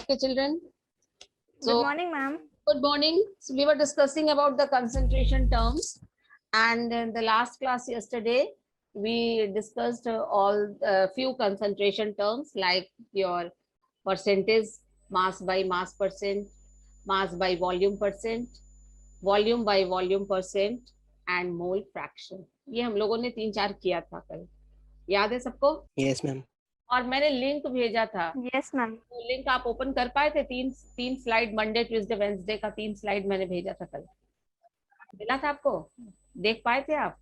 Okay, children. So, Good morning, ma'am. good morning. So we were discussing about the concentration terms, and in the last class yesterday, we discussed all few concentration terms like your percentage, mass by mass percent, mass by volume percent, volume by volume percent, and mole fraction. ये हम लोगों ने 3-4 किया था कल, याद है सबको? Yes, ma'am. और मैंने लिंक भेजा था। Yes, ma'am. तो लिंक आप ओपन कर पाए थे? तीन स्लाइड, मंडे ट्यूसडे वेंसडे का 3 स्लाइड मैंने भेजा था कल, मिला था आपको? देख पाए थे आप?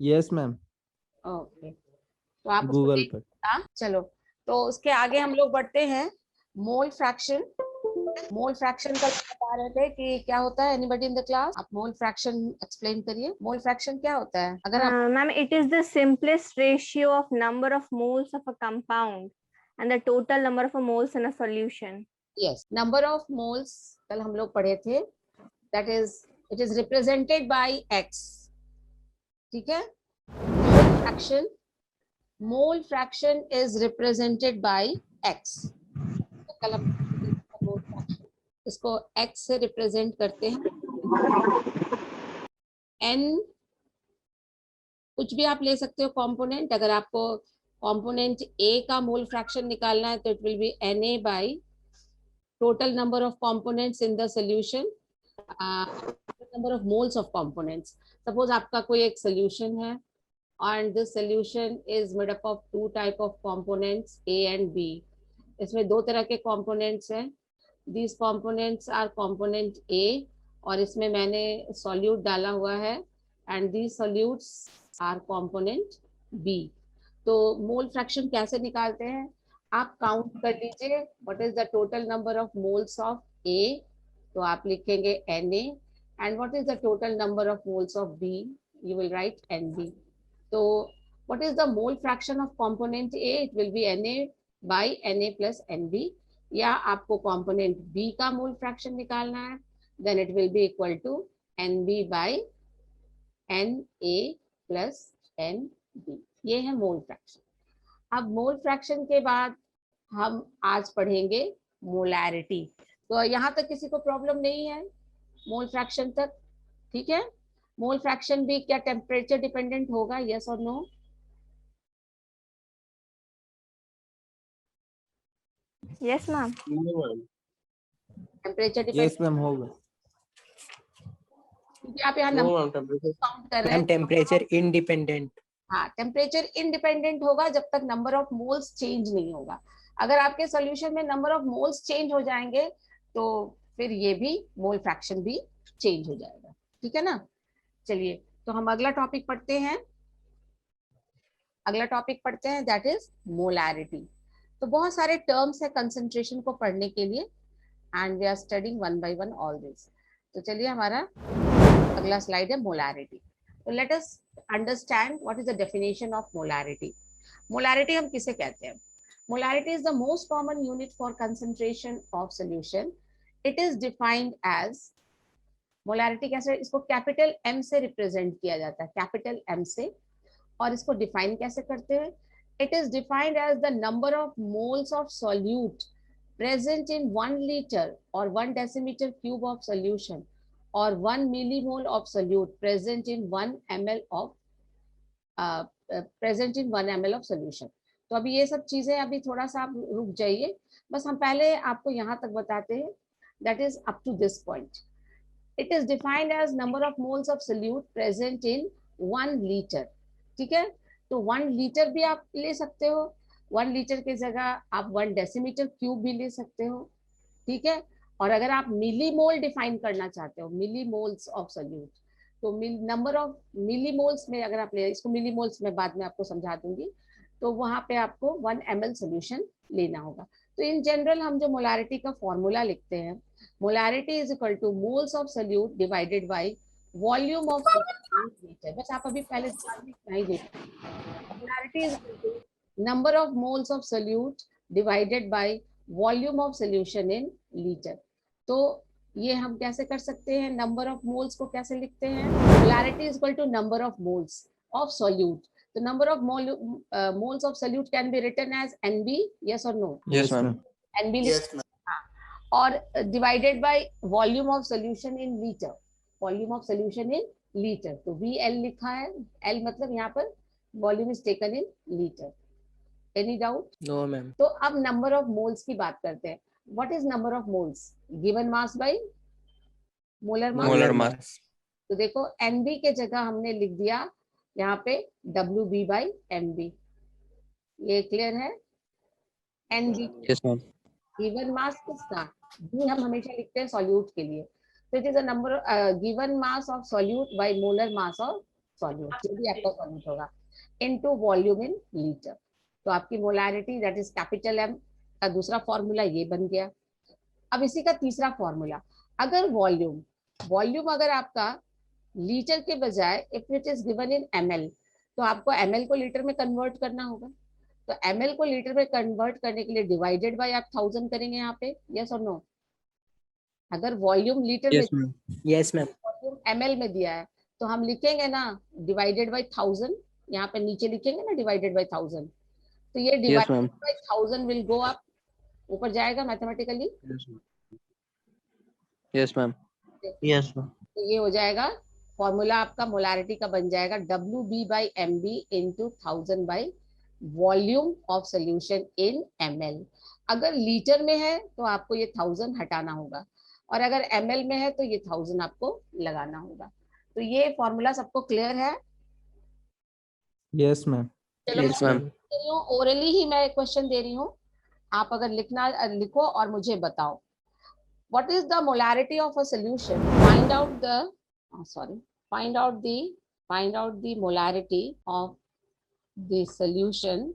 यस मैम, ओके, तो आप उसको गूगल देख। पर। चलो, तो उसके आगे हम लोग बढ़ते हैं। Mole fraction. मोल फ्रैक्शन का बता रहे थे कि क्या होता है। Anybody in the class? आप मोल फ्रैक्शन एक्सप्लेन करिए। मोल फ्रैक्शन क्या होता है? अगर आप Ma'am, it is the simplest ratio of number of moles of a compound and the total number of moles in a solution. Yes, number of moles कल हम लोग पढ़े थे, that is it is represented bye x. ठीक है, fraction, mole fraction is represented bye x. तो कल हम मोल फ्रैक्शन इसको एक्स से रिप्रेजेंट करते हैं। एन कुछ भी आप ले सकते हो कंपोनेंट। अगर आपको कंपोनेंट ए का मोल फ्रैक्शन निकालना है तो it will be N A by total number of components in the solution, number of moles of components. Suppose आपका कोई एक solution है and this solution is made up of 2 type of components A and B. इसमें 2 तरह के components हैं। These components are component A और इसमें मैंने solute डाला हुआ है and these solutes are component B. तो मोल फ्रैक्शन कैसे निकालते हैं? आप काउंट कर लीजिए, what is the total number of moles of A, तो आप लिखेंगे Na, and what is the total number of moles of B, you will write Nb. तो what is the mole fraction of component A? It will be Na by Na plus Nb, या आपको component B का मोल fraction निकालना है, then it will be equal to Nb by Na plus Nb। ये है mole fraction. अब mole fraction के बाद हम आज पढ़ेंगे मोलैरिटी। तो यहाँ तक किसी को प्रॉब्लम नहीं है मोल फ्रैक्शन तक? ठीक है। मोल फ्रैक्शन भी क्या टेम्परेचर डिपेंडेंट होगा? यस और no? Yes, ma'am. Temperature yes dependent, ma'am होगा। क्योंकि आप यहाँ नंबर काउंट कर रहे मैम हैं। Temperature independent. हाँ, टेम्परेचर इंडिपेंडेंट होगा जब तक नंबर ऑफ मोल्स चेंज नहीं होगा। अगर आपके सॉल्यूशन में नंबर ऑफ मोल्स चेंज हो जाएंगे तो फिर ये भी मोल फ्रैक्शन भी चेंज हो जाएगा। ठीक है ना? चलिए, तो हम अगला टॉपिक पढ़ते हैं। अगला टॉपिक पढ़ते हैं, दैट इज मोलैरिटी। तो बहुत सारे टर्म्स है कंसंट्रेशन को पढ़ने के लिए, and we are studying one by one all this. तो चलिए, हमारा अगला स्लाइड है मोलैरिटी। तो let us understand what is the definition of molarity. Molarity हम किसे कहते हैं? Molarity is the most common unit for concentration of solution. It is defined as, molarity कैसे, इसको कैपिटल M से रिप्रेजेंट किया जाता है, कैपिटल M से। और इसको डिफाइन कैसे करते हैं? It is defined as the number of moles of solute present in 1 liter or 1 decimeter cube of solution or 1 millimole of solute present in 1 ml of solution. तो अभी ये सब चीजें, अभी थोड़ा सा आप रुक जाइए, बस हम पहले आपको यहाँ तक बताते हैं, that is up to this point. It is defined as number of moles of solute present in 1 litre. ठीक है, तो 1 लीटर भी आप ले सकते हो, 1 लीटर की जगह आप 1 डेसीमीटर क्यूब भी ले सकते हो। ठीक है, और अगर आप मिलीमोल डिफाइन करना चाहते हो, मिलीमोल्स ऑफ सोल्यूट, तो नंबर ऑफ मिलीमोल्स में अगर आप ले, इसको मिलीमोल्स में बाद में आपको समझा दूंगी, तो वहां पे आपको 1 ml सोल्यूशन लेना होगा। तो इन जनरल हम जो मोलैरिटी का फॉर्मूला लिखते हैं, molarity is equal to moles of solute divided by volume of litre. बस आप अभी पहले नहीं देखते, molarity is equal to number of moles of solute divided by volume of solution in litre. तो ये हम कैसे कर सकते हैं? नंबर ऑफ मोल्स को कैसे लिखते हैं? Molarity is equal to number of moles of solute. The number of moles of solute can be written as Nb, yes or no? Yes ma'am. Nb, Yes, ma'am. और divided by volume of solution in litre, volume of solution in litre, तो VL लिखा है, L मतलब यहाँ पर volume is taken in litre. Any doubt? No ma'am. तो अब number of moles की बात करते हैं। What is number of moles? Given mass by molar mass. Molar mass. तो देखो NB के जगह हमने लिख दिया यहाँ पे WB बाई MB, ये क्लियर है? NB yes ma'am. Given mass किसका? B हम हमेशा लिखते हैं सॉल्यूट के लिए, तो it is a number given mass of solute bye molar mass of solute, जो भी आपका सॉल्यूट होगा, इनटू वॉल्यूम इन लीटर। तो आपकी molarity that is capital M का दूसरा फॉर्मूला ये बन गया। अब इसी का तीसरा फॉर्मूला, अगर वॉल्यूम, वॉल्यूम अगर आपका लीटर के बजाय if it is given in ml, तो आपको ml को लीटर में कन्वर्ट करना होगा। तो ml को लीटर में कन्वर्ट करने के लिए डिवाइडेड बाय आप 1000 करेंगे यहाँ पे, यस और नो? अगर वॉल्यूम लीटर में, yes ma'am. Yes ma'am. Volume ml में दिया है, तो हम लिखेंगे ना डिवाइडेड बाय 1000, यहाँ पे नीचे लिखेंगे ना डिवाइडेड बाय 1000, तो ये yes divided ma'am. By 1000 will go up, ऊपर जाएगा mathematically. Yes ma'am. Yes ma'am. तो ये हो जाएगा फॉर्मूला आपका मोलारिटी का बन जाएगा WB by MB into 1000 by volume of solution in ml। अगर लीटर में है तो आपको ये 1000 हटाना होगा, और अगर ml में है तो ये 1000 आपको लगाना होगा। तो ये फॉर्मूला सबको क्लियर है? Yes, ma'am. चलो यस मैम। ओरली ही मैं क्वेश्चन दे रही हूँ, आप अगर लिखना लिखो और मुझे बताओ। What is the molarity of a solution? Find out the find out the molarity of the solution.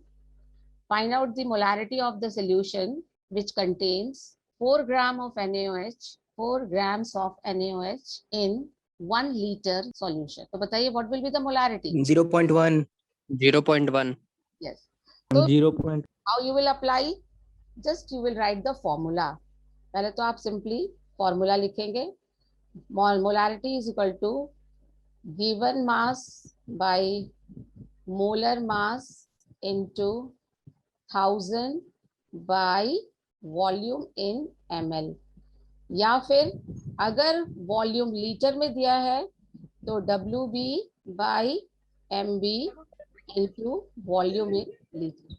Find out the molarity of the solution which contains 4 gram of NaOH, 4 grams of NaOH in 1 liter solution. तो बताइए what will be the molarity? 0.1। 0.1। Yes. So 0. Point. how you will apply? Just you will write the formula. पहले तो आप simply formula लिखेंगे, molarity is equal to given mass by molar mass into 1000 by volume in ml, या फिर अगर volume litre में दिया है तो WB by MB into volume in litre.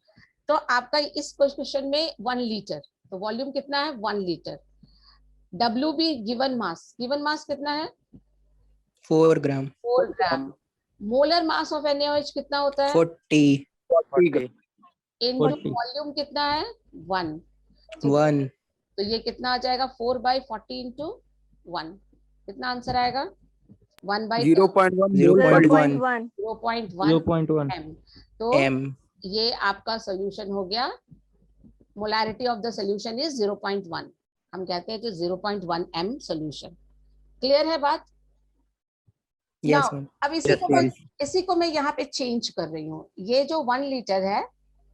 तो आपका इस क्वेश्चन में 1 लीटर, तो वॉल्यूम कितना है? 1 लीटर। WB गिवन मास कितना है? 4 ग्राम। 4 ग्राम। मोलर मास ऑफ NaOH कितना होता है? 40। इनटू 40. वॉल्यूम कितना है? 1। 1। तो ये कितना आ जाएगा? 4 बाई 40 इंटू 1, कितना आंसर आएगा? 1 बाई 0.1। 0.1. 0.1 0.1. m। तो M। ये आपका सोल्यूशन हो गया। Molarity of the solution is 0.1, हम कहते हैं 0.1 m सोल्यूशन। क्लियर है बात? Yes Now, ma'am. अब इसी को मैं यहाँ पे चेंज कर रही हूँ। ये जो 1 लीटर है,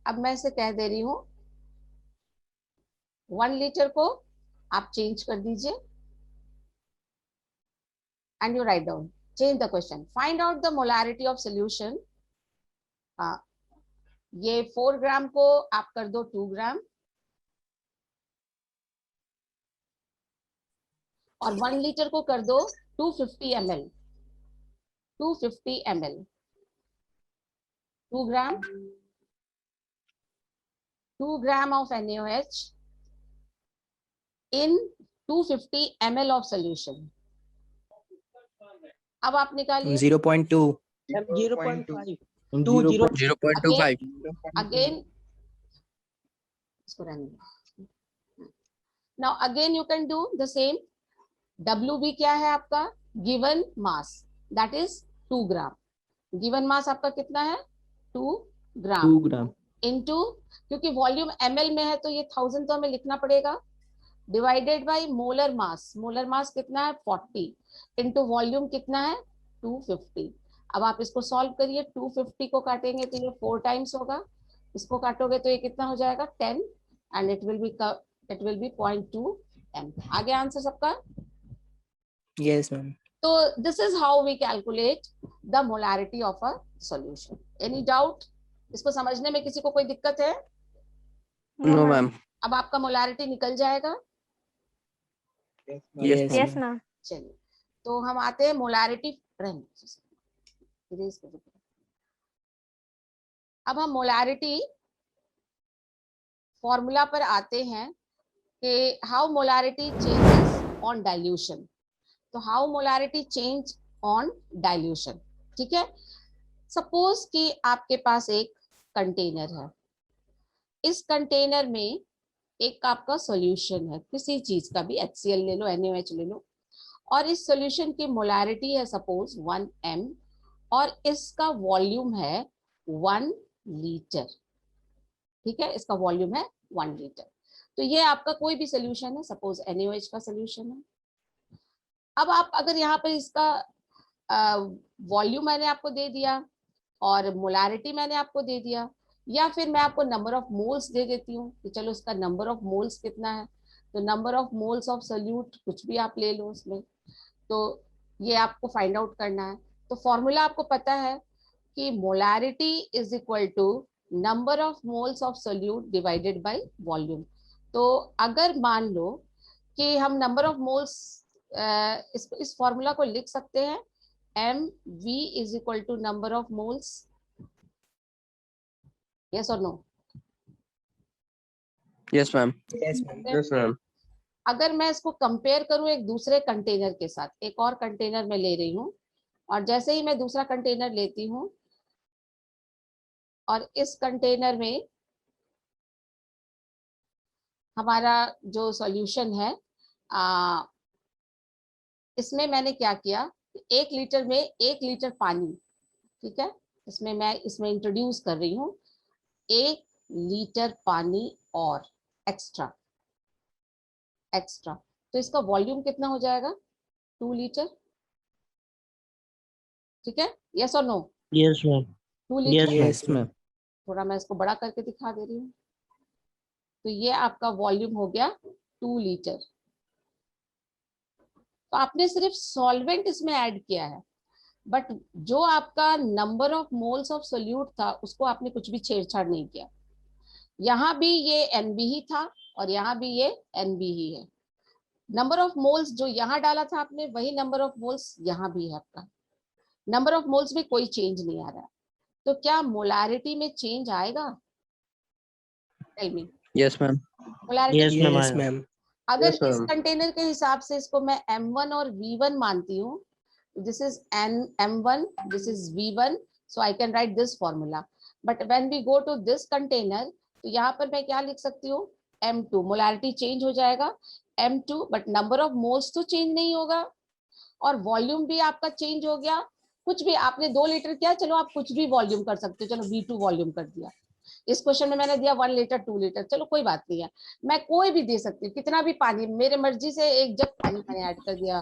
अब मैं इसे कह दे रही हूँ 1 लीटर को आप चेंज कर दीजिए, and you write down, change the question, find out the molarity of solution. ये 4 ग्राम को आप कर दो 2 ग्राम, और 1 लीटर को कर दो 250 ml। 250 ml, 2 gram, 2 gram of NaOH in 250 ml of solution। अब आप निकालिए 0.2। 0.5। 0.25। अगेन, इसको रहने दो। Now again you can do the same. WB क्या है आपका? Given mass, that is 2 gram. Given mass आपका कितना है? 2 ग्राम 2 gram. इनटू, क्योंकि वॉल्यूम ml में है तो ये 1000 तो हमें लिखना पड़ेगा, divided by molar mass. Molar मास कितना है? 40 इनटू वॉल्यूम कितना है? 250। अब आप इसको सॉल्व करिए, 250 को काटेंगे तो ये 4 टाइम्स होगा, इसको काटोगे तो ये कितना हो जाएगा? 10, and it will be 0.2 m। आगे आंसर सबका? Yes ma'am. तो this is how we calculate the molarity of a solution. Any doubt? इसको समझने में किसी को कोई दिक्कत है? No ma'am. अब आपका मोलारिटी निकल जाएगा। Yes, Yes, ma'am. ma'am. चलिए, तो हम आते हैं मोलारिटी। अब हम मोलारिटी फॉर्मूला पर आते हैं कि how molarity changes on dilution. तो how molarity change on dilution, ठीक है। सपोज कि आपके पास एक कंटेनर है, इस कंटेनर में एक आपका सॉल्यूशन है, किसी चीज का भी, HCl ले लो, NaOH ले लो, और इस सॉल्यूशन की मोलारिटी है सपोज 1m और इसका वॉल्यूम है 1 लीटर, ठीक है, इसका वॉल्यूम है 1 लीटर। तो ये आपका कोई भी सॉल्यूशन है, सपोज NaOH का सॉल्यूशन है। अब आप अगर यहाँ पर इसका वॉल्यूम मैंने आपको दे दिया और मोलारिटी मैंने आपको दे दिया, या फिर मैं आपको नंबर ऑफ मोल्स दे देती हूँ कि चलो इसका नंबर ऑफ मोल्स कितना है, तो number of moles of solute कुछ भी आप ले लो उसमें, तो ये आपको फाइंड आउट करना है। तो फॉर्मूला आपको पता है कि molarity is equal to number of moles of solute divided by volume. तो अगर मान लो कि हम नंबर ऑफ मोल्स, इस फॉर्मूला को लिख सकते हैं mv is equal to number of moles, yes or no? Yes, ma'am. Yes, ma'am. Yes, ma'am. अगर मैं इसको कंपेयर करूं एक दूसरे कंटेनर के साथ, एक और कंटेनर में ले रही हूं, और जैसे ही मैं दूसरा कंटेनर लेती हूं और इस कंटेनर में हमारा जो सॉल्यूशन है, इसमें मैंने क्या किया, 1 लीटर में 1 लीटर पानी, ठीक है, इसमें मैं इसमें इंट्रोड्यूस कर रही हूँ 1 लीटर पानी और एक्स्ट्रा, तो इसका वॉल्यूम कितना हो जाएगा, 2 लीटर, ठीक है, यस और no? Yes, ma'am. 2 litre. Yes, ma'am. थोड़ा मैं इसको बड़ा करके दिखा दे रही हूँ। तो ये आपका वॉल्यूम हो गया 2 लीटर। तो आपने सिर्फ सॉल्वेंट इसमें ऐड किया है, बट जो आपका number of moles of solute था उसको आपने कुछ भी छेड़छाड़ नहीं किया। यहाँ भी ये NB ही था और यहाँ भी ये NB ही है। नंबर ऑफ मोल्स जो यहाँ डाला था आपने, वही नंबर ऑफ मोल्स यहाँ भी है आपका। नंबर ऑफ मोल्स में कोई चेंज नहीं आ रहा है। तो क्या मोलारिटी में चेंज आएगा? Tell me. Yes, ma'am. Molarity Yes, ma'am. Yes, ma'am. अगर Yes, इस ma'am. कंटेनर के हिसाब से इसको मैं M1 और V1 मानती हूँ, this is M1, this is V1, so I can write this formula. But when we go to this container, तो यहाँ पर मैं क्या लिख सकती हूँ, M2, मोलारिटी चेंज हो जाएगा M2, but number of moles तो चेंज नहीं होगा और वॉल्यूम भी आपका चेंज हो गया। कुछ भी आपने 2 लीटर किया, चलो आप कुछ भी वॉल्यूम कर सकते हो, चलो V2 वॉल्यूम कर दिया। इस क्वेश्चन में मैंने दिया 1 लीटर 2 लीटर, चलो कोई बात नहीं है, मैं कोई भी दे सकती हूँ, कितना भी पानी, मेरे मर्जी से 1 जग पानी मैंने ऐड कर दिया,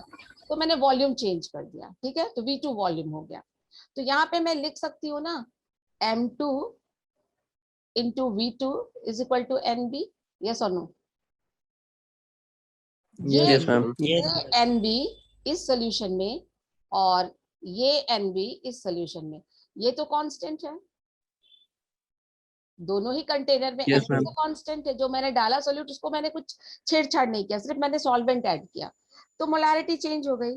तो मैंने वॉल्यूम चेंज कर दिया, ठीक है, तो V2 वॉल्यूम हो गया। तो यहाँ पे मैं लिख सकती हूँ ना, M2 into V2 is equal to NB, yes or no? Yes, ma'am. Yes. ये NB इस सोल्यूशन में और ये NB इस सोल्यूशन में, ये तो कांस्टेंट है, दोनों ही कंटेनर में Yes, NB ma'am. तो कांस्टेंट है। जो मैंने डाला सोल्यूट उसको मैंने कुछ छेड़छाड़ नहीं किया, सिर्फ मैंने सॉल्वेंट ऐड किया, तो मोलारिटी चेंज हो गई।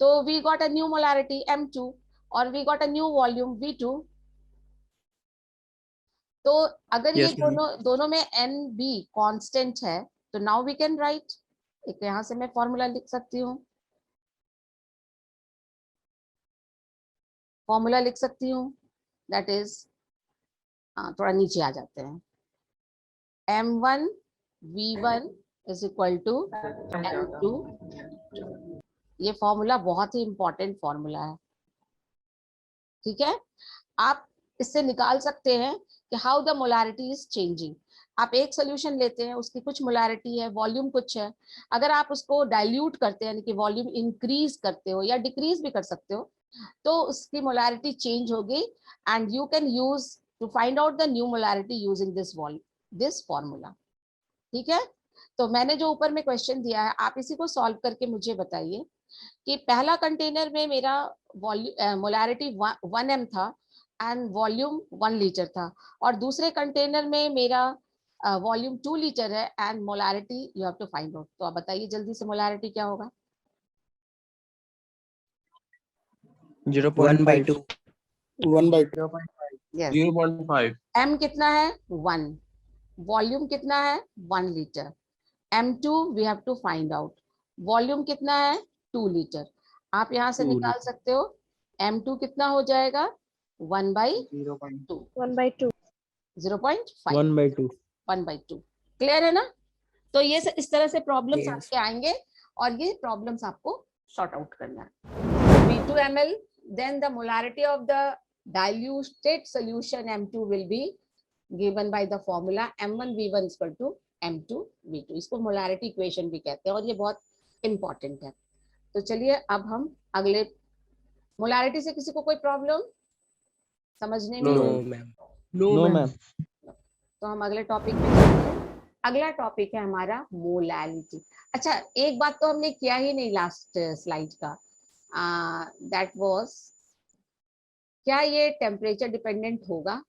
तो we got a new molarity M2 और we got a new volume V2। तो अगर ये Yes, ma'am. दोनों में NB कांस्टेंट है, तो नाउ वी कैन राइट, एक यहाँ से मैं फॉर्मूला लिख सकती हूँ, दैट इज, थोड़ा नीचे आ जाते हैं, M1 V1 is equal to M2। ये फॉर्मूला बहुत ही इंपॉर्टेंट फॉर्मूला है, ठीक है। आप इससे निकाल सकते हैं कि how the molarity is changing. आप एक सोल्यूशन लेते हैं, उसकी कुछ मोलारिटी है, वॉल्यूम कुछ है, अगर आप उसको डाइल्यूट करते हैं, यानी कि वॉल्यूम इंक्रीज करते हो या डिक्रीज भी कर सकते हो, तो उसकी मोलारिटी चेंज होगी and you can use to find out the new molarity using this formula, ठीक है। तो मैंने जो ऊपर में क्वेश्चन दिया है, आप इसी को सॉल्व करके मुझे बताइए कि पहला कंटेनर में मेरा मोलारिटी 1m था एंड वॉल्यूम 1 लीटर था, और दूसरे कंटेनर में मेरा वॉल्यूम 2 लीटर है and molarity you have to find out. तो आप बताइए जल्दी से मोलारिटी क्या होगा? 0.5. 1/2. यस। 0.5. m कितना है? 1। वॉल्यूम कितना है? 1 litre. m2 we have to find out. Volume कितना है? 2 लीटर। आप यहाँ से 2 निकाल सकते हो m2 कितना हो जाएगा? 1/2। 1/2. 0.5। 1/2. 1/2। क्लियर है ना? तो ये इस तरह से प्रॉब्लम्स Yes. आपके आएंगे और ये प्रॉब्लम्स आपको सॉर्ट आउट करना है। V2 ml, then the molarity of the diluted solution M2 will be given by the formula M1V1 equal to M2V2। इसको मोलारिटी इक्वेशन भी कहते हैं और ये बहुत इंपॉर्टेंट है। तो चलिए अब हम अगले, मोलारिटी से किसी को कोई प्रॉब्लम समझने में? No, No. ma'am. No, ma'am. तो हम अगले टॉपिक पे चलते हैं। अगला टॉपिक है हमारा मोलालिटी। अच्छा, एक बात तो हमने किया ही नहीं लास्ट स्लाइड का, दैट वाज, क्या ये टेम्परेचर डिपेंडेंट होगा?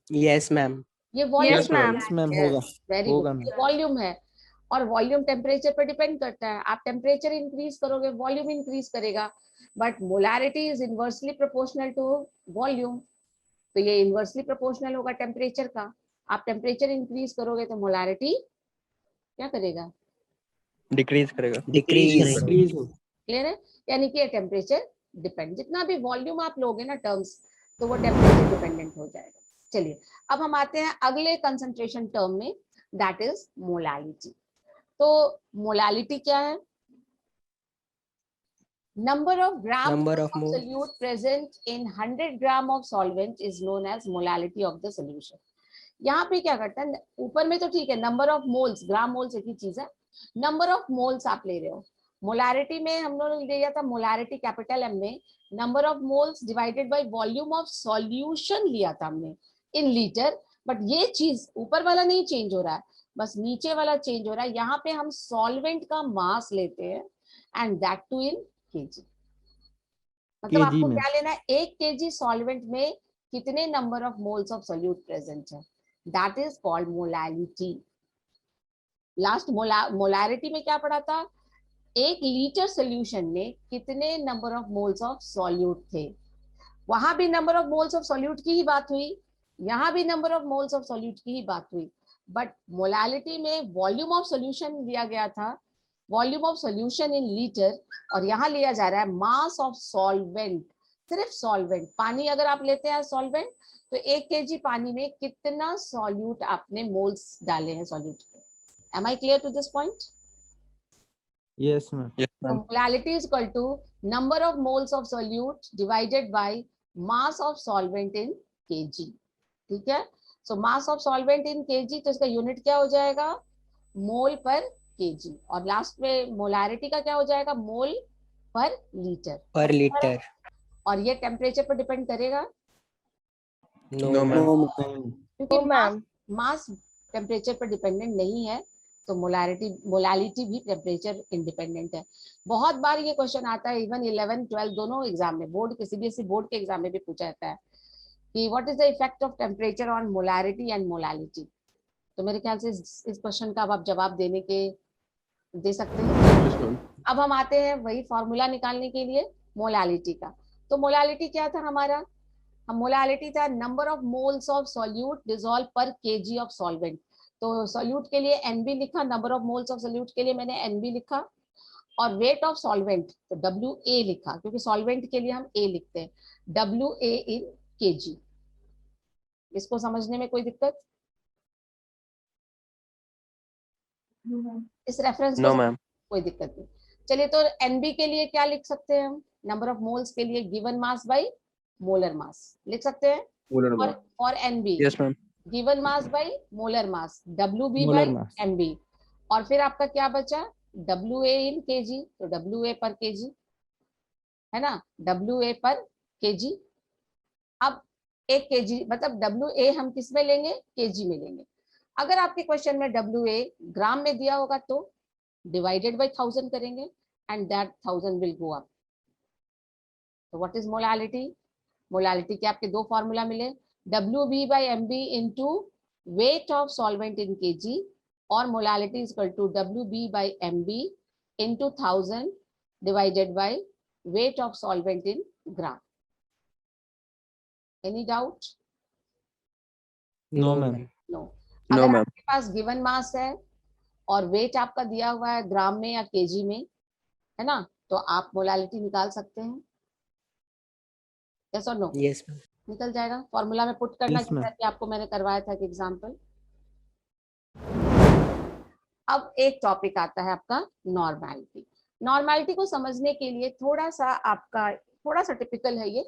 Yes, ma'am. ये volume Yes, ma'am. Yes, ma'am, होगा. वेरी होगा, गुड। ma'am. वॉल्यूम है और वॉल्यूम टेम्परेचर पर डिपेंड करता है। आप टेम्परेचर इंक्रीज करोगे वॉल्यूम इंक्रीज करेगा, but molarity is inversely proportional to volume. तो ये इनवर्सली प्रोपोर्शनल होगा टेम्परेचर का। आप टेम्परेचर इंक्रीज करोगे तो मोलारिटी क्या करेगा? Decrease करेगा. Decrease. Decrease हो. क्लियर है? यानी कि टेम्परेचर डिपेंड, जितना भी वॉल्यूम आप लोगे ना टर्म्स, तो वो टेम्परेचर डिपेंडेंट हो जाएगा। चलिए अब हम आते हैं अगले कंसंट्रेशन टर्म में, दैट इज मोलालिटी। तो मोलालिटी क्या है? Number of grams Number of of mole. solute present in 100 gram of solvent is known as molality of the solution। यहाँ पे क्या करता है, ऊपर में तो ठीक है number of moles, gram moles एक ही चीज है, नंबर ऑफ मोल्स आप ले रहे हो। मोलारिटी में हम लोगों ने लिया था, मोलारिटी कैपिटल एम में number of moles divided by volume of solution लिया था हमने इन लीटर। बट ये चीज ऊपर वाला नहीं चेंज हो रहा है, बस नीचे वाला चेंज हो रहा है। यहाँ पे हम सॉल्वेंट का मास लेते हैं and that too in kg. मतलब kg आपको में. क्या लेना है, 1 kg सॉल्वेंट में कितने number of moles of solute present है, that is called molality. Last molarity में क्या पढ़ा था? 1 लीटर सोल्यूशन में कितने number of moles of solute थे। वहां भी number of moles of solute की ही बात हुई, यहाँ भी number of moles of solute की ही बात हुई, बट मोलालिटी में वॉल्यूम ऑफ सोल्यूशन लिया गया था, volume of solution in litre, और यहाँ लिया जा रहा है मास ऑफ सॉल्वेंट। सिर्फ सॉल्वेंट, पानी अगर आप लेते हैं सॉल्वेंट, तो 1 kg पानी में कितना सॉल्यूट आपने मोल्स डाले हैं सॉल्यूट के। Am I clear to this point? Yes, ma'am. Yes, So ma'am. molality is equal to number of moles of solute divided by mass of solvent in kg। ठीक है? So mass of solvent in kg, तो इसका unit क्या हो जाएगा? मोल पर KG. और last में मोलारिटी का क्या हो जाएगा? मोल पर लीटर। Per liter. और ये टेम्परेचर पर डिपेंड करेगा No, ma'am. No, नहीं. क्योंकि मास टेम्परेचर पर डिपेंडेंट नहीं है, तो मोलालिटी भी टेम्परेचर इंडिपेंडेंट है। बहुत बार ये क्वेश्चन आता है, इवन 11 12 दोनों एग्जाम में, बोर्ड के सीबीएसई बोर्ड के एग्जाम में भी पूछा जाता है कि what is the effect of temperature on molarity and molality. तो मेरे ख्याल से इस क्वेश्चन का आप जवाब दे सकते हैं। Yes, ma'am. अब हम आते हैं वही फॉर्मूला निकालने के लिए मोलालिटी का। तो मोलालिटी क्या था हमारा? हम मोलालिटी था number of moles of solute dissolve पर केजी ऑफ सॉल्वेंट। तो सॉल्यूट के लिए एनबी लिखा, number of moles of solute के लिए मैंने एनबी लिखा, और वेट ऑफ सॉल्वेंट तो डब्ल्यू ए लिखा, क्योंकि सॉल्वेंट के लिए हम ए लिखते हैं, डब्ल्यू ए इन केजी। इसको समझने में कोई दिक्कत? इस रेफरेंस No, को ma'am. कोई दिक्कत नहीं। चलिए, तो एनबी के लिए क्या लिख सकते हैं हम? नंबर ऑफ मोल्स के लिए given mass by molar mass लिख सकते हैं। Molar mass. For NB Yes, ma'am. Given mass by molar mass, W B Molar बाय mass. एमबी, और फिर आपका क्या बचा? डब्ल्यू ए इन केजी, तो डब्ल्यू ए पर केजी है ना, डब्ल्यू ए पर केजी। अब 1 kg मतलब डब्ल्यू ए हम किस में लेंगे? केजी में लेंगे। अगर आपके क्वेश्चन में डब्ल्यू ए ग्राम में दिया होगा तो डिवाइडेड बाय 1000 करेंगे and that 1000 will go up. तो व्हाट इज मोलालिटी? मोलालिटी के आपके दो फॉर्मूला मिले, W B by M B into weight of solvent in kg or molality is equal to WB by MB into 1000 divided by weight of solvent in gram. Any doubt? No, ma'am. No. No, अगर ma'am. आपके पास given mass है और wait आपका दिया हुआ है ग्राम में या केजी में, है ना, तो आप मोलालिटी निकाल सकते हैं. यस और नो? Yes, ma'am. निकल जाएगा. फॉर्मूला में पुट करना Yes, जैसा ma'am. कि आपको मैंने करवाया था एक एग्जांपल. अब एक टॉपिक आता है आपका नॉर्मैलिटी. नॉर्मैलिटी को समझने के लिए थोड़ा सा टिपिकल है ये,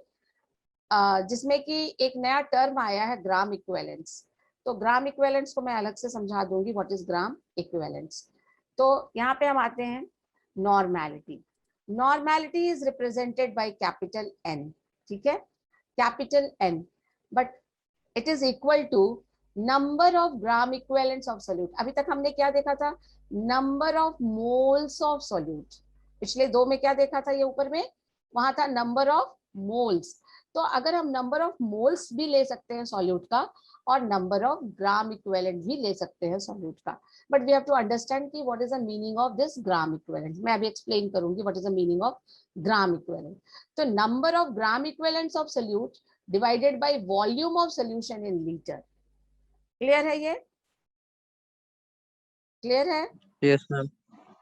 जिसमें कि एक नया टर्म आया है ग्राम इक्विवेलेंस. तो ग्राम इक्विवेलेंस को मैं अलग से समझा दूंगी व्हाट इज ग्राम इक्विवेलेंस. तो यहाँ पे हम आते हैं normality. Normality is represented by capital N. ठीक है, capital N, but it is equal to number of gram equivalents of solute. अभी तक हमने क्या देखा था? Number of moles of solute. पिछले दो में क्या देखा था? ये ऊपर में वहां था नंबर ऑफ मोल्स. तो अगर हम नंबर ऑफ मोल्स भी ले सकते हैं सॉल्यूट का और नंबर ऑफ ग्राम इक्विवेलेंट भी ले सकते हैं सॉल्यूट का, but we have to understand कि what is the meaning of this gram equivalent. मैं अभी एक्सप्लेन करूंगी what is the meaning of gram equivalent. तो number of gram equivalents of solute divided by volume of solution in litre. Clear है? ये clear है? Yes, ma'am.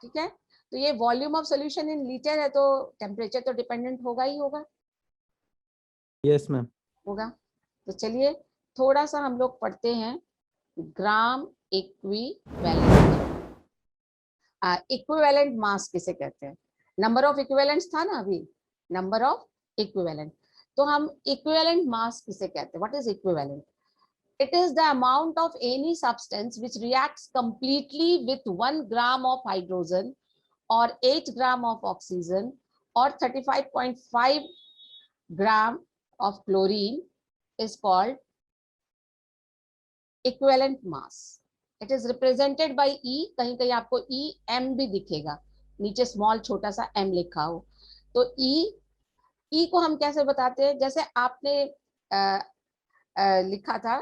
ठीक है. तो ये volume of solution in litre है, तो टेम्परेचर तो डिपेंडेंट होगा ही होगा. Yes, ma'am. होगा. तो चलिए थोड़ा सा हम लोग पढ़ते हैं ग्राम इक्विवेलेंट. इक्विवेलेंट मास किसे कहते हैं? नंबर ऑफ इक्विवेलेंट्स था ना अभी, नंबर ऑफ इक्विवेलेंट. तो हम इक्विवेलेंट मास किसे कहते हैं? What is equivalent? It is the amount of any substance which reacts completely with 1 gram of hydrogen or 8 gram of oxygen or 35.5 gram of chlorine is called equivalent mass. It is represented by E. कहीं कहीं आपको EM भी दिखेगा, नीचे small छोटा सा M लिखा हो. तो E को हम कैसे बताते हैं? जैसे आपने लिखा था,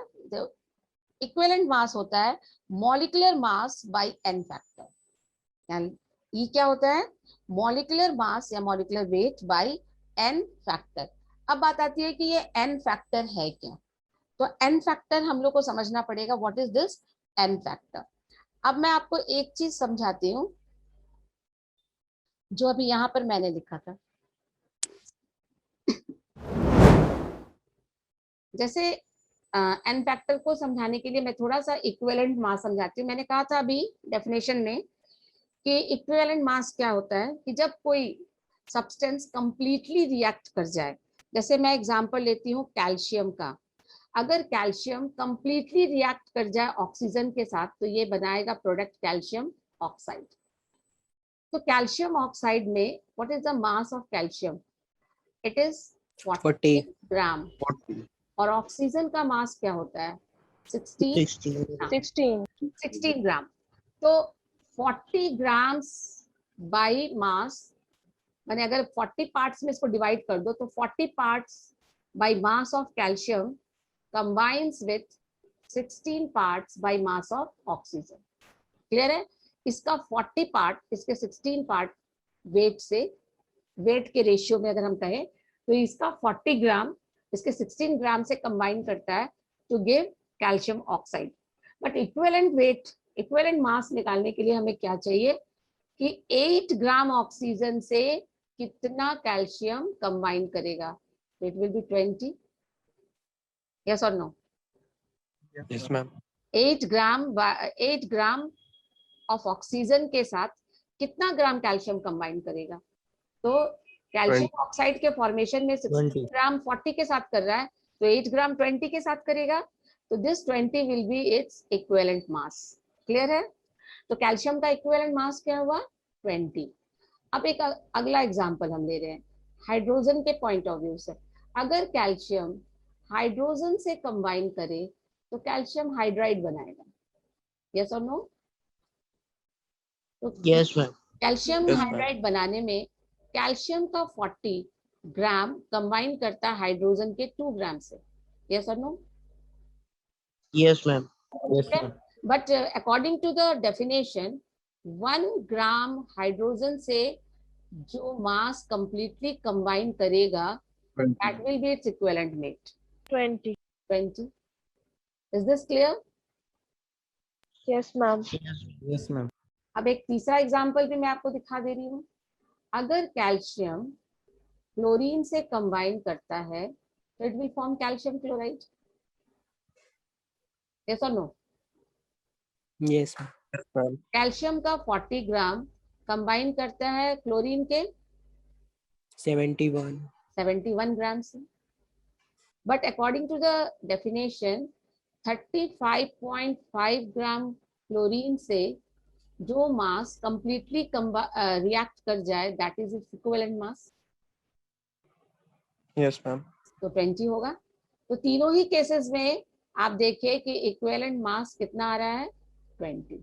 इक्विवेलेंट मास होता है molecular mass by n factor. यानी E क्या होता है? मॉलिक्यूलर मास या molecular weight by n factor. अब बात आती है कि ये n फैक्टर है क्या? तो n फैक्टर हम लोग को समझना पड़ेगा. What is this n factor? अब मैं आपको एक चीज समझाती हूँ जो अभी यहाँ पर मैंने लिखा था. जैसे n फैक्टर को समझाने के लिए मैं थोड़ा सा इक्विवेलेंट मास समझाती हूँ. मैंने कहा था अभी डेफिनेशन में कि इक्विवेलेंट मास क्या होता है कि जब कोई सब्सटेंस कंप्लीटली रिएक्ट कर जाए. जैसे मैं एग्जांपल लेती हूँ कैल्शियम का. अगर कैल्शियम कंप्लीटली रिएक्ट कर जाए ऑक्सीजन के साथ तो ये बनाएगा प्रोडक्ट कैल्शियम ऑक्साइड. तो कैल्शियम ऑक्साइड में what is the mass of calcium? It is 40 ग्राम. और ऑक्सीजन का मास क्या होता है? 16 ग्राम. तो 40 ग्राम्स बाय मास, मैंने अगर 40 पार्ट्स में इसको डिवाइड कर दो तो 40 parts by mass of calcium combines with 16 parts by mass of oxygen. Clear है? इसका 40 पार्ट इसके 16 पार्ट वेट के रेशियो में अगर हम कहें तो इसका 40 ग्राम इसके 16 ग्राम से कंबाइन करता है to give calcium oxide. But equivalent weight, equivalent mass निकालने के लिए हमें क्या चाहिए कि 8 ग्राम ऑक्सीजन से कितना कैल्शियम कंबाइन करेगा? It will be 20. यस और no? Yes, ma'am. 8 gram of oxygen के साथ कितना ग्राम कैल्शियम कंबाइन करेगा? तो कैल्शियम ऑक्साइड के फॉर्मेशन में 16 ग्राम 40 के साथ कर रहा है, तो 8 ग्राम 20 के साथ करेगा. तो this 20 will be it's equivalent mass. Clear है? तो कैल्शियम का इक्विवेलेंट मास क्या हुआ? 20. अब एक अगला एग्जांपल हम ले रहे हैं हाइड्रोजन के पॉइंट ऑफ व्यू से. अगर कैल्शियम हाइड्रोजन से कंबाइन करे तो कैल्शियम हाइड्राइड बनाएगा. यस और नो? तो Yes, ma'am. Calcium Yes, ma'am. Hydride बनाने में कैल्शियम का 40 ग्राम कंबाइन करता है हाइड्रोजन के 2 ग्राम से. यस और no? Yes, ma'am. Yes, ma'am. But according to the definition, 1 gram hydrogen से जो मास completely combine करेगा, that will be its equivalent weight. 20. 20. Is this clear? Yes, ma'am. Yes, ma'am. अब एक तीसरा एग्जांपल भी मैं आपको दिखा दे रही हूँ. अगर कैल्शियम क्लोरीन से कंबाइन करता है तो it will form calcium chloride. Yes और नो? Yes, ma'am. कैल्शियम का 40 ग्राम कंबाइन करता है क्लोरीन के 71. 71 ग्राम से. But according to the definition 35.5 gram chlorine से जो मास कंप्लीटली रिएक्ट कर जाए, that is its equivalent mass. Yes, ma'am. तो 20 होगा. तो तीनों ही केसेस में आप देखिए कि इक्विवेलेंट मास कितना आ रहा है, 20.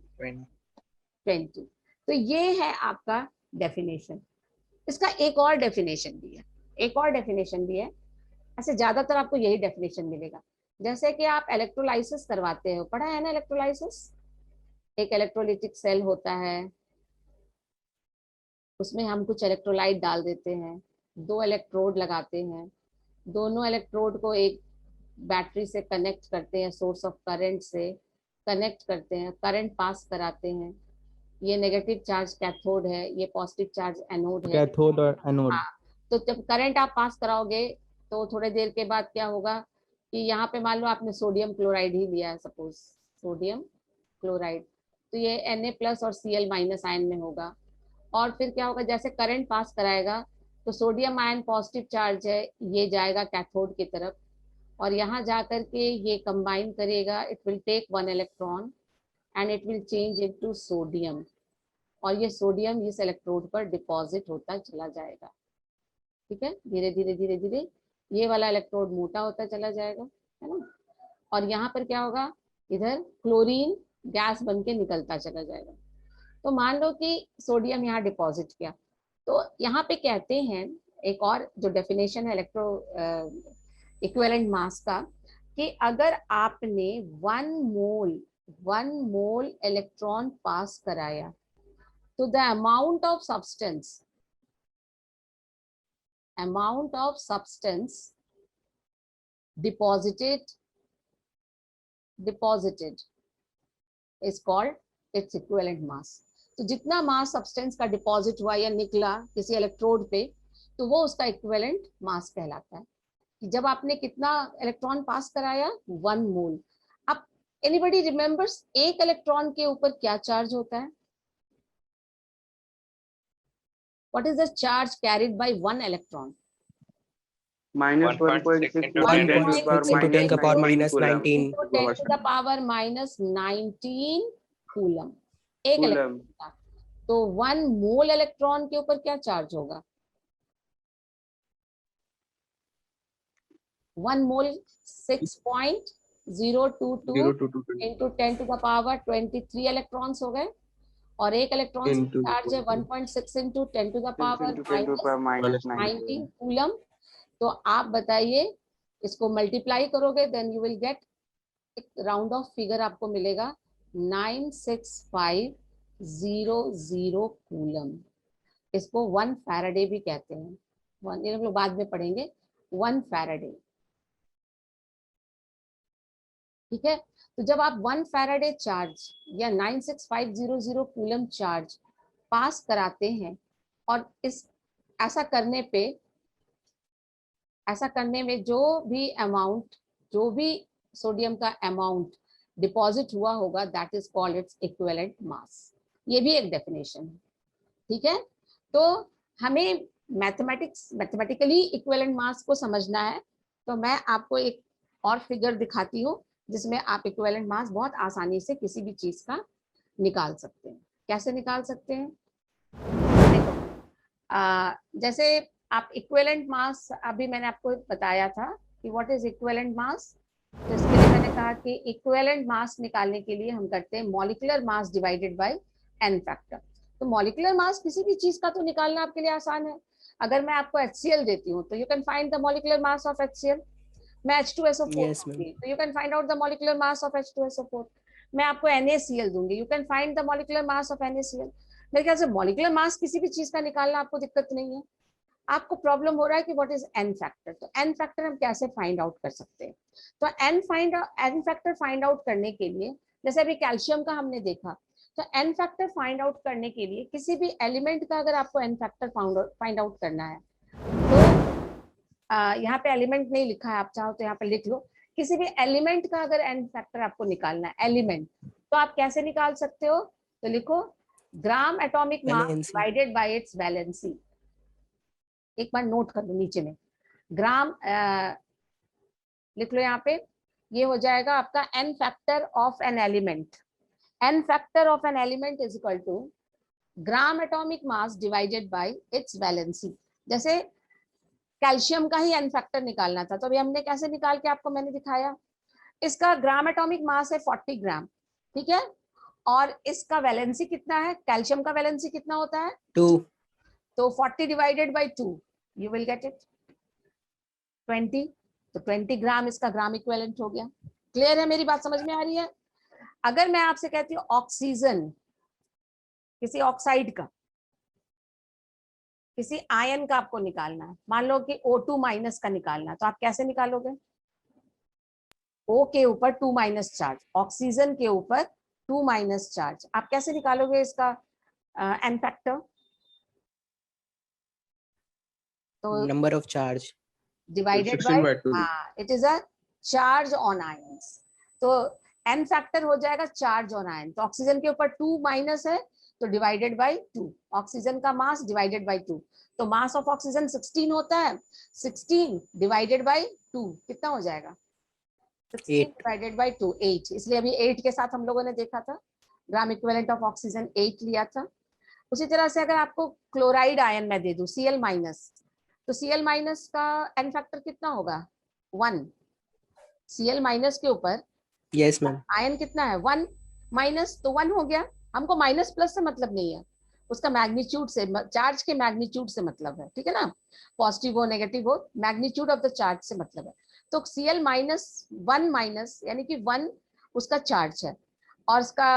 20. तो ये है आपका डेफिनेशन. इसका एक और डेफिनेशन भी है, एक और डेफिनेशन भी है. ऐसे ज्यादातर आपको यही डेफिनेशन मिलेगा. जैसे कि आप इलेक्ट्रोलाइसिस करवाते हो, पढ़ा है ना इलेक्ट्रोलाइसिस? एक इलेक्ट्रोलिटिक सेल होता है, उसमें हम कुछ इलेक्ट्रोलाइट डाल देते हैं, 2 इलेक्ट्रोड लगाते हैं, दोनों इलेक्ट्रोड को एक बैटरी से कनेक्ट करते हैं, सोर्स ऑफ करंट से कनेक्ट करते हैं, करंट पास कराते हैं. ये नेगेटिव चार्ज कैथोड है, ये पॉजिटिव चार्ज एनोड है. Cathode और anode. हाँ, तो जब करंट आप पास कराओगे तो थोड़े देर के बाद क्या होगा कि यहाँ पे मान लो आपने सोडियम क्लोराइड ही लिया है, सपोज सोडियम क्लोराइड, तो ये Na+ और Cl- आयन में होगा. और फिर क्या होगा, जैसे करंट पास कराएगा तो सोडियम आयन पॉजिटिव चार्ज है, ये जाएगा कैथोड की तरफ, और यहाँ जाकर के ये कंबाइन करेगा. It will take 1 electron and it will change into sodium, और ये सोडियम इस इलेक्ट्रोड पर डिपॉजिट होता चला जाएगा. ठीक है, धीरे धीरे धीरे धीरे ये वाला इलेक्ट्रोड मोटा होता चला जाएगा, है ना. और यहाँ पर क्या होगा, इधर क्लोरीन गैस बन के निकलता चला जाएगा. तो मान लो कि सोडियम यहाँ डिपॉजिट किया, तो यहाँ पे कहते हैं एक और जो डेफिनेशन है इलेक्ट्रो इक्विवेलेंट मास का, कि अगर आपने 1 मोल इलेक्ट्रॉन पास कराया तो the amount of substance deposited is called its equivalent mass. तो जितना मास सब्सटेंस का डिपॉजिट हुआ या निकला किसी इलेक्ट्रोड पे, तो वो उसका इक्विवेलेंट मास कहलाता है. कि जब आपने कितना इलेक्ट्रॉन पास कराया, 1 मोल. अब एनीबडी रिमेम्बर्स एक इलेक्ट्रॉन के ऊपर क्या चार्ज होता है? What is the charge carried by 1 electron? minus 1.6 into 10 to the power 1.6 into 10 to the power minus coulomb. 19. Into 10 to the power minus 19 coulomb एक इलेक्ट्रॉन का. तो 1 मोल इलेक्ट्रॉन के ऊपर क्या चार्ज होगा? 1 मोल 6.022 into 10 to the power 23 electrons हो गए, और एक इलेक्ट्रॉन चार्ज है 1.6 into 10 to the power minus 19 coulomb. तो आप बताइए, इसको मल्टीप्लाई करोगे देन यू विल गेट एक राउंड ऑफ फिगर आपको मिलेगा 96500 कूलम. इसको 1 फैराडे भी कहते हैं. ये हम लोग बाद में पढ़ेंगे. 1 फैराडे. ठीक है. तो जब आप 1 फैराडे चार्ज या 96500 कूलम चार्ज पास कराते हैं, और ऐसा करने में जो भी सोडियम का अमाउंट डिपॉजिट हुआ होगा, that is called its equivalent मास. ये भी एक डेफिनेशन है. ठीक है. तो हमें मैथमेटिकली इक्विवेलेंट मास को समझना है, तो मैं आपको एक और फिगर दिखाती हूँ जिसमें आप इक्विवेलेंट मास बहुत आसानी से किसी भी चीज का निकाल सकते हैं. कैसे निकाल सकते हैं? देखो, जैसे आप इक्विवेलेंट मास, अभी मैंने आपको बताया था कि व्हाट इज इक्विवेलेंट मास. तो इसके लिए मैंने कहा कि इक्विवेलेंट मास निकालने के लिए हम करते हैं molecular mass divided bye n factor. तो मॉलिक्यूलर मास किसी भी चीज का तो निकालना आपके लिए आसान है. अगर मैं आपको HCl देती हूँ तो you can find the molecular mass of HCl. मैं H2SO4 Yes, ma'am. तो you can find out the molecular mass of H2SO4. मैं आपको NaCl दूंगी, you can find the molecular mass of NaCl। मेरे ख्याल से मॉलिक्यूलर मास किसी भी चीज का निकालना आपको दिक्कत नहीं है। आपको प्रॉब्लम हो रहा है कि व्हाट इज n फैक्टर, तो n फैक्टर हम कैसे फाइंड आउट कर सकते हैं। तो n फैक्टर फाइंड आउट करने के लिए, जैसे अभी कैल्शियम का हमने देखा, तो n फैक्टर फाइंड आउट करने के लिए किसी भी एलिमेंट का अगर आपको n फैक्टर फाइंड आउट करना है, तो यहाँ पे एलिमेंट नहीं लिखा है, आप चाहो तो यहाँ पे लिख लो, किसी भी एलिमेंट का अगर n फैक्टर आपको निकालना है एलिमेंट, तो आप कैसे निकाल सकते हो, तो लिखो ग्राम atomic mass Valency. Divided by its valency. एक बार नोट कर लो नीचे में, ग्राम लिख लो यहाँ पे, ये हो जाएगा आपका n factor of an element. n factor of an element is equal to gram atomic mass divided by its valency. जैसे कैल्शियम का ही n फैक्टर निकालना था, तो अभी हमने कैसे निकाल के आपको मैंने दिखाया, इसका ग्राम एटॉमिक मास है 40 ग्राम, ठीक है, और इसका वैलेंसी कितना है, कैल्शियम का वैलेंसी कितना होता है 2. तो 40 divided by 2 you will get it 20, तो 20 ग्राम इसका ग्राम इक्विवेलेंट हो गया। क्लियर है, मेरी बात समझ में आ रही है। अगर मैं आपसे कहती हूँ ऑक्सीजन, किसी ऑक्साइड का, किसी आयन का आपको निकालना है, मान लो कि O2 माइनस का निकालना है, तो आप कैसे निकालोगे, O के ऊपर 2 माइनस चार्ज, ऑक्सीजन के ऊपर 2 माइनस चार्ज, आप कैसे निकालोगे इसका n फैक्टर, तो Number of charge. Divided 16 by, by 2. हाँ it is a charge on ions, तो n फैक्टर हो जाएगा चार्ज ऑन आयन, तो ऑक्सीजन के ऊपर 2 माइनस है तो डिवाइडेड बाय 2, ऑक्सीजन का मास डिवाइडेड बाय 2, तो मास ऑफ ऑक्सीजन 16 होता है, 16 डिवाइडेड बाय 2 कितना हो जाएगा, 16 8. डिवाइडेड बाय 2 8, इसलिए अभी 8 के साथ हम लोगों ने देखा था ग्राम इक्विवेलेंट ऑफ ऑक्सीजन 8 लिया था। उसी तरह से अगर आपको क्लोराइड आयन मैं दे दूं Cl माइनस, तो Cl माइनस का n फैक्टर कितना होगा 1, Cl माइनस के ऊपर Yes, ma'am. आयन कितना है 1 माइनस, तो 1 हो गया, हमको माइनस प्लस से मतलब नहीं है, उसका मैग्नीट्यूड से, चार्ज के मैग्नीट्यूड से मतलब है, ठीक है ना, पॉजिटिव हो नेगेटिव हो, मैग्नीट्यूड ऑफ द चार्ज से मतलब है। तो Cl माइनस 1 माइनस यानी कि 1 उसका चार्ज है, और उसका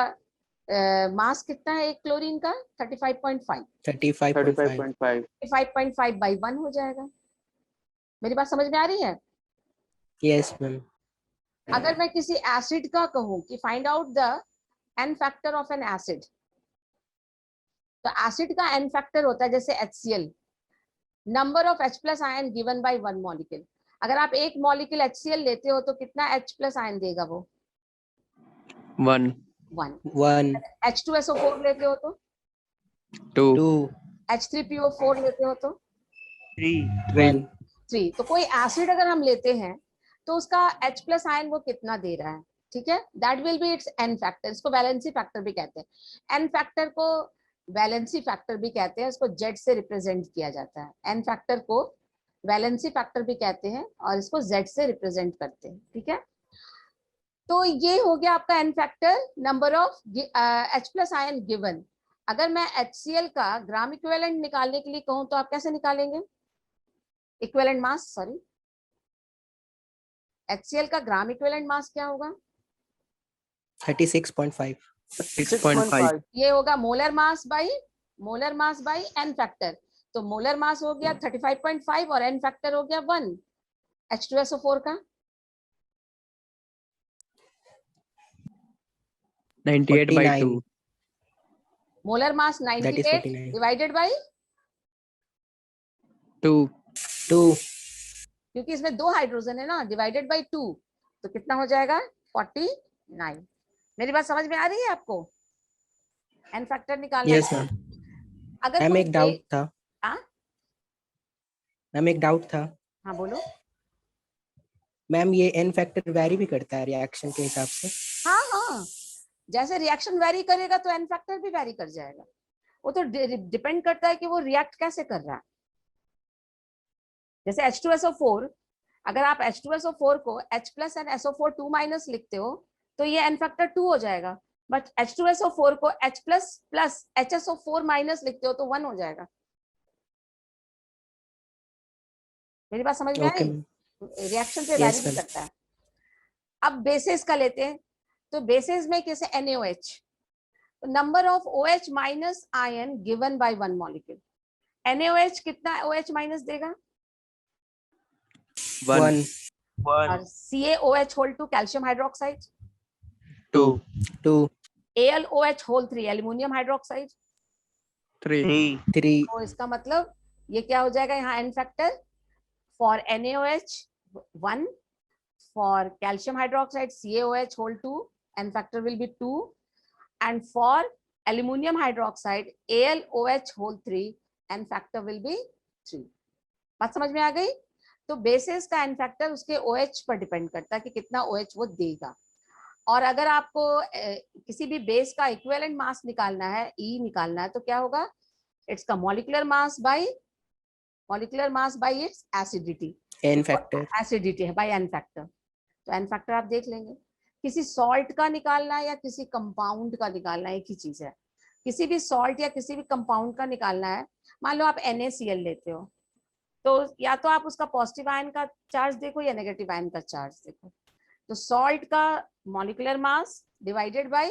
मास कितना है एक क्लोरीन का 35.5, 35.5. 35.5. 35.5 बाई 1 हो जाएगा। मेरी बात समझ में आ रही है। Yes, ma'am. अगर मैं किसी एसिड का कहूं कि find out the n factor of N acid, तो एसिड का n फैक्टर होता है जैसे HCl, number of H plus ion given by one molecule. अगर आप एक मॉलिक्यूल HCl लेते हो तो कितना H प्लस आयन देगा वो 1, 1, 1, H2SO4 लेते हो तो 2, 2, H3PO4 लेते हो तो 1. 3। तो कोई एसिड अगर हम लेते हैं तो उसका H प्लस आयन वो कितना दे रहा है, ठीक है, that will be it's n factor. इसको वैलेंसी फैक्टर भी कहते हैं, n फैक्टर को वैलेंसी फैक्टर भी कहते हैं, इसको Z से रिप्रेजेंट किया जाता है, n फैक्टर को वैलेंसी फैक्टर भी कहते हैं और इसको Z से रिप्रेजेंट करते हैं, ठीक है। तो ये हो गया आपका n factor, number of H plus ion given. अगर मैं HCl का ग्राम इक्विवेलेंट निकालने के लिए कहूं तो आप कैसे निकालेंगे, इक्विवेलेंट मास, सॉरी, HCl का ग्राम इक्विवेलेंट मास क्या होगा 36.5. 6.5, ये होगा molar mass by n factor, तो मोलर मास हो गया 35.5 और n फैक्टर हो गया 1, H2SO4 का 98/2, molar mass That is 98 49. Divided by 2, 2, क्योंकि इसमें 2 हाइड्रोजन है ना, डिवाइडेड बाई 2 तो कितना हो जाएगा 49। मेरी बात समझ में आ रही है आपको, n फैक्टर निकालना Yes, है। ma'am. अगर मैम कोई एक डाउट था, हाँ मैम एक डाउट था, हाँ बोलो। मैम ये n फैक्टर वैरी भी करता है रिएक्शन के हिसाब से। हाँ हाँ, जैसे रिएक्शन वेरी करेगा तो n फैक्टर भी वेरी कर जाएगा, वो तो डिपेंड करता है कि वो रिएक्ट कैसे कर रहा है। जैसे H2SO4, अगर आप H2SO4 को H plus and SO4 2 minus लिखते हो तो ये n फैक्टर 2 हो जाएगा, बट H2SO4 को H plus plus HSO4 minus लिखते हो तो 1 हो जाएगा। मेरी बात समझ में Okay, आई, ma'am. रिएक्शन पे Yes, वैरी ma'am. करता है। अब बेसिस का लेते हैं, तो बेसिस में कैसे NaOH, number of OH minus ion given by one molecule. NaOH कितना OH माइनस देगा? 1 और CaOH whole 2 calcium hydroxide, 2 2 AlOH whole 3 aluminium hydroxide. 3 3 तो इसका मतलब ये क्या हो जाएगा यहाँ n factor for NaOH 1, for calcium hydroxide CaOH whole 2 n factor will be 2, and for aluminum hydroxide AlOH whole 3 n factor will be 3. बात समझ में आ गई? तो बेसिस का n फैक्टर उसके OH पर डिपेंड करता है कि कितना OH वो देगा. और अगर आपको किसी भी बेस का इक्विवेलेंट मास निकालना है, E निकालना है, तो क्या होगा? इट्स का molecular mass by it's acidity. n factor acidity है बाय n फैक्टर. तो n फैक्टर आप देख लेंगे. किसी सॉल्ट का निकालना है या किसी कंपाउंड का निकालना है, एक ही चीज है. किसी भी सॉल्ट या किसी भी कंपाउंड का निकालना है, मान लो आप NaCl लेते हो, तो या तो आप उसका पॉजिटिव आयन का चार्ज देखो या नेगेटिव आयन का चार्ज देखो. तो सॉल्ट का मॉलिक्यूलर मास डिवाइडेड बाय